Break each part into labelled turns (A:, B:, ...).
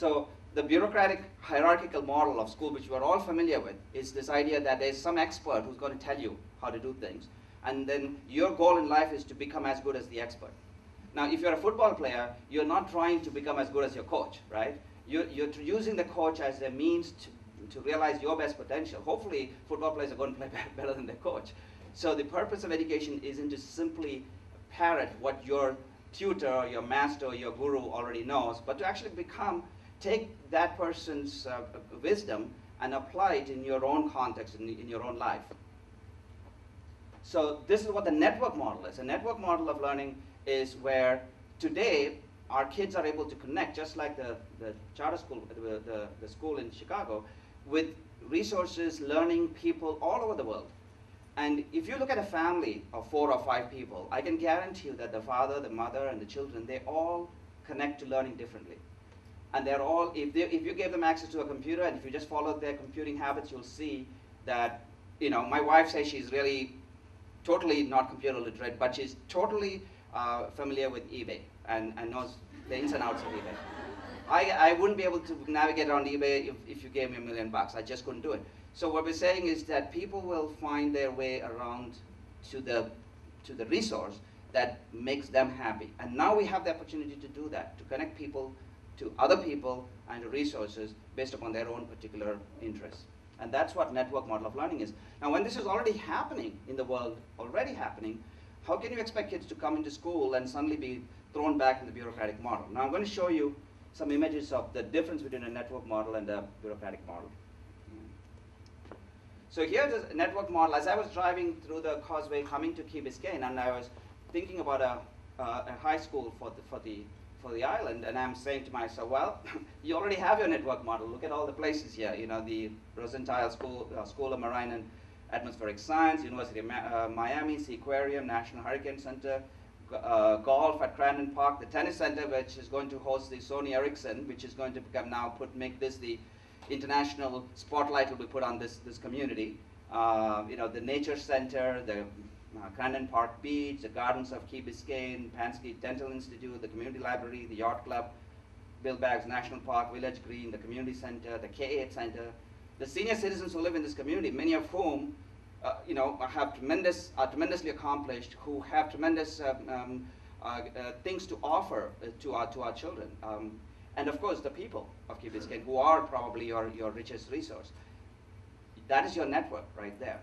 A: So the bureaucratic hierarchical model of school, which we're all familiar with, is this idea that there's some expert who's going to tell you how to do things. And then your goal in life is to become as good as the expert. Now, if you're a football player, you're not trying to become as good as your coach, right? You're using the coach as a means to realize your best potential. Hopefully, football players are going to play better than their coach. So the purpose of education isn't to simply parrot what your tutor, your master, your guru already knows, but to actually take that person's wisdom and apply it in your own context, in your own life. So this is what the network model is. A network model of learning is where today our kids are able to connect, just like the charter school, the school in Chicago, with resources, learning people all over the world. And if you look at a family of 4 or 5 people, I can guarantee you that the father, the mother, and the children, they all connect to learning differently. And they're all, if you gave them access to a computer, and if you just followed their computing habits, you'll see that, my wife says she's really totally not computer literate, but she's totally familiar with eBay and knows the ins and outs of eBay. I wouldn't be able to navigate around eBay if you gave me $1 million. I just couldn't do it. So what we're saying is that people will find their way around to the resource that makes them happy. And now we have the opportunity to do that, to connect people to other people and to resources based upon their own particular interests. And that's what network model of learning is. Now, when this is already happening in the world, how can you expect kids to come into school and suddenly be thrown back in the bureaucratic model? Now, I'm going to show you some images of the difference between a network model and a bureaucratic model. So here's a network model. As I was driving through the causeway coming to Key Biscayne, and I was thinking about a high school for the island, and I'm saying to myself, well, you already have your network model. Look at all the places here. The Rosentile School of Marine and Atmospheric Science, University of Miami, Seaquarium, National Hurricane Center, golf at Crandon Park, the tennis center, which is going to host the Sony Ericsson, which is going to make this the international spotlight will be put on this community. The Nature Center, the Crandon Park Beach, the Gardens of Key Biscayne, Pansky Dental Institute, the Community Library, the Yacht Club, Bill Baggs National Park, Village Green, the Community Center, the K8 Center. The senior citizens who live in this community, many of whom are tremendously accomplished, who have tremendous things to offer to our children. And of course, the people of Key Biscayne, who are probably your richest resource. That is your network right there.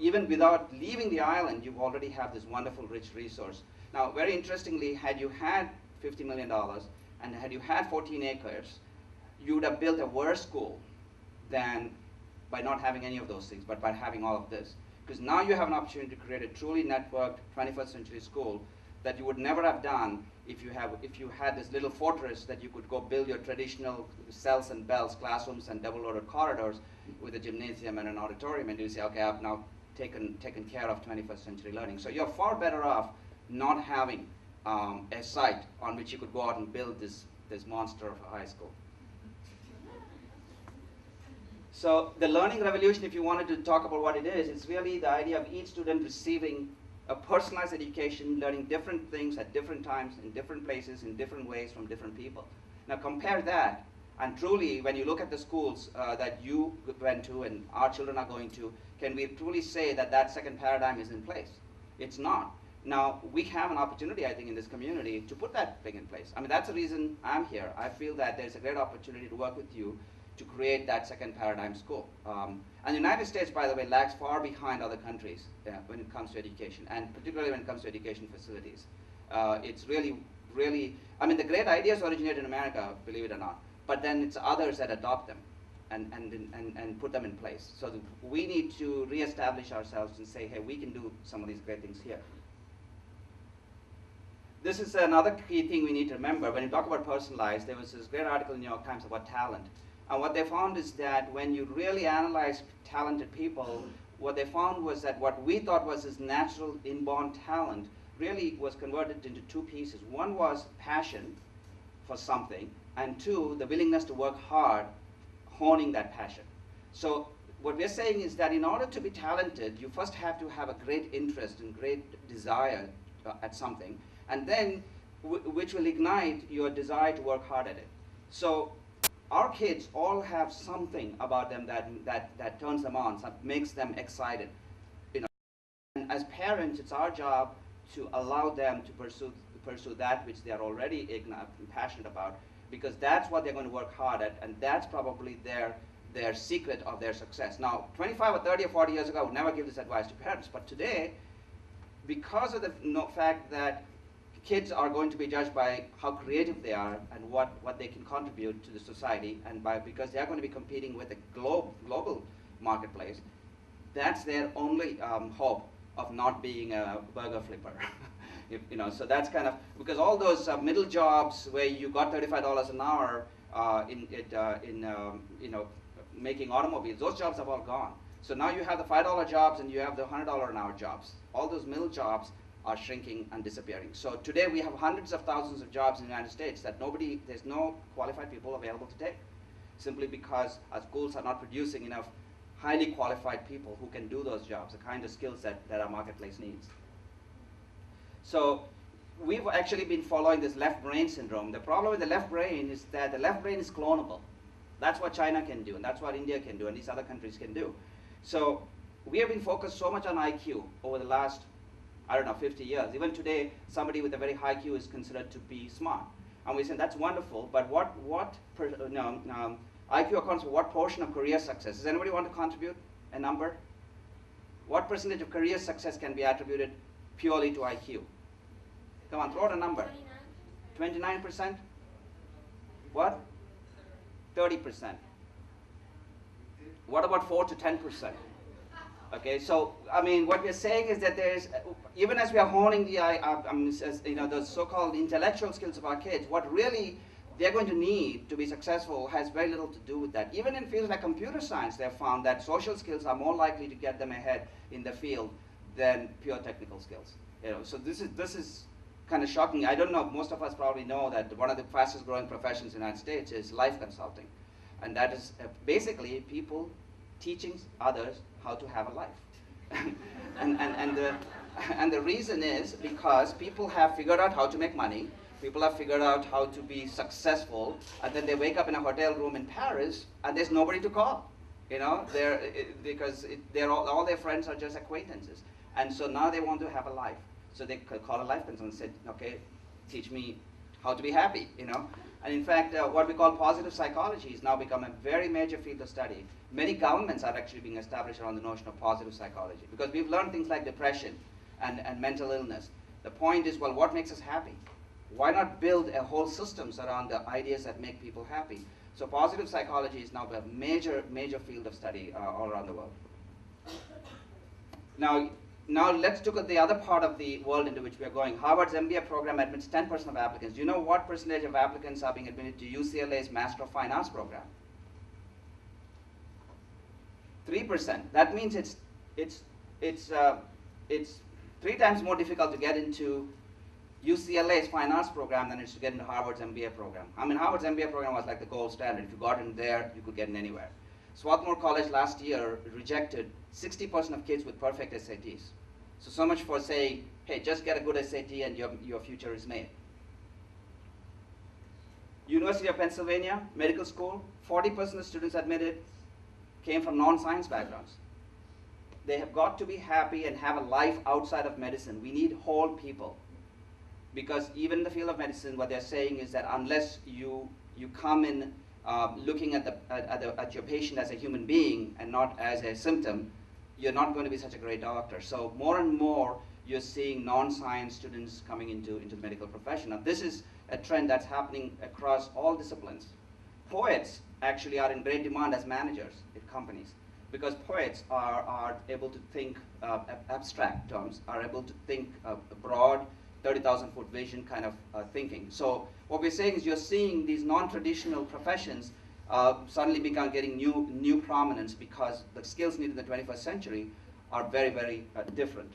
A: Even without leaving the island, you already have this wonderful, rich resource. Now, very interestingly, had you had $50 million and had you had 14 acres, you would have built a worse school than by not having any of those things, but by having all of this. Because now you have an opportunity to create a truly networked 21st century school that you would never have done if you had this little fortress that you could go build your traditional cells and bells, classrooms and double-loaded corridors with a gymnasium and an auditorium, and you say, okay, I've now taken care of 21st century learning. So you're far better off not having a site on which you could go out and build this monster of a high school. So the learning revolution, if you wanted to talk about what it is, it's really the idea of each student receiving a personalized education, learning different things at different times, in different places, in different ways from different people. Now compare that, and truly, when you look at the schools that you went to and our children are going to, can we truly say that that second paradigm is in place? It's not. Now, we have an opportunity, I think, in this community to put that thing in place. I mean, that's the reason I'm here. I feel that there's a great opportunity to work with you to create that second paradigm school. And the United States, by the way, lags far behind other countries when it comes to education, and particularly when it comes to education facilities. It's really, I mean, the great ideas originate in America, believe it or not, but then it's others that adopt them and put them in place. So we need to reestablish ourselves and say, hey, we can do some of these great things here. This is another key thing we need to remember. When you talk about personalized, there was this great article in the New York Times about talent. And what they found is that when you really analyze talented people, what they found was that what we thought was this natural inborn talent really was converted into two pieces. One was passion for something, and two, the willingness to work hard, honing that passion. So what we're saying is that in order to be talented, you first have to have a great interest and great desire at something, and then which will ignite your desire to work hard at it. So our kids all have something about them that turns them on, makes them excited. And as parents, it's our job to allow them to pursue that which they are already passionate about, because that's what they're going to work hard at, and that's probably their secret of their success. Now, 25 or 30 or 40 years ago, I would never give this advice to parents, but today, because of the fact that kids are going to be judged by how creative they are and what they can contribute to the society, and because they are going to be competing with a global marketplace, that's their only hope of not being a burger flipper. So that's kind of, because all those middle jobs where you got $35 an hour making automobiles, those jobs have all gone. So now you have the $5 jobs and you have the $100 an hour jobs. All those middle jobs are shrinking and disappearing. So today we have hundreds of thousands of jobs in the United States that there's no qualified people available to take, simply because our schools are not producing enough highly qualified people who can do those jobs, the kind of skills that our marketplace needs. So we've actually been following this left brain syndrome. The problem with the left brain is that the left brain is clonable. That's what China can do, and that's what India can do, and these other countries can do. So we have been focused so much on IQ over the last, 50 years. Even today, somebody with a very high IQ is considered to be smart. And we say that's wonderful, but IQ accounts for what portion of career success? Does anybody want to contribute a number? What percentage of career success can be attributed purely to IQ? Come on, throw out a number. 29%? What? 30%. What about 4 to 10%? Okay, so what we're saying is that there's, even as we are honing the so-called intellectual skills of our kids, what really they're going to need to be successful has very little to do with that. Even in fields like computer science, they've found that social skills are more likely to get them ahead in the field than pure technical skills. So this is kind of shocking. I don't know, most of us probably know that one of the fastest growing professions in the United States is life consulting. And that is basically people teaching others how to have a life. and the reason is because people have figured out how to make money, people have figured out how to be successful, and then they wake up in a hotel room in Paris and there's nobody to call. Because all their friends are just acquaintances. And so now they want to have a life. So they call a life consultant and said, okay, teach me how to be happy, And in fact, what we call positive psychology has now become a very major field of study. Many governments are actually being established around the notion of positive psychology, because we've learned things like depression and mental illness. The point is, well, what makes us happy? Why not build a whole systems around the ideas that make people happy? So positive psychology is now a major field of study all around the world. Now let's look at the other part of the world into which we are going. Harvard's MBA program admits 10% of applicants. Do you know what percentage of applicants are being admitted to UCLA's Master of Fine Arts program? 3%. That means it's 3 times more difficult to get into UCLA's Fine Arts program than it is to get into Harvard's MBA program. Harvard's MBA program was like the gold standard. If you got in there, you could get in anywhere. Swarthmore College last year rejected 60% of kids with perfect SATs. So much for saying, hey, just get a good SAT and your future is made. University of Pennsylvania, medical school, 40% of students admitted came from non-science backgrounds. They have got to be happy and have a life outside of medicine. We need whole people. Because even in the field of medicine, what they're saying is that unless you come in looking at your patient as a human being and not as a symptom, you're not going to be such a great doctor. So more and more, you're seeing non-science students coming into the medical profession. Now, this is a trend that's happening across all disciplines. Poets actually are in great demand as managers in companies, because poets are able to think abstract terms, are able to think broad, 30,000-foot vision kind of thinking. So what we're saying is you're seeing these non-traditional professions suddenly getting new prominence, because the skills needed in the 21st century are very, very different.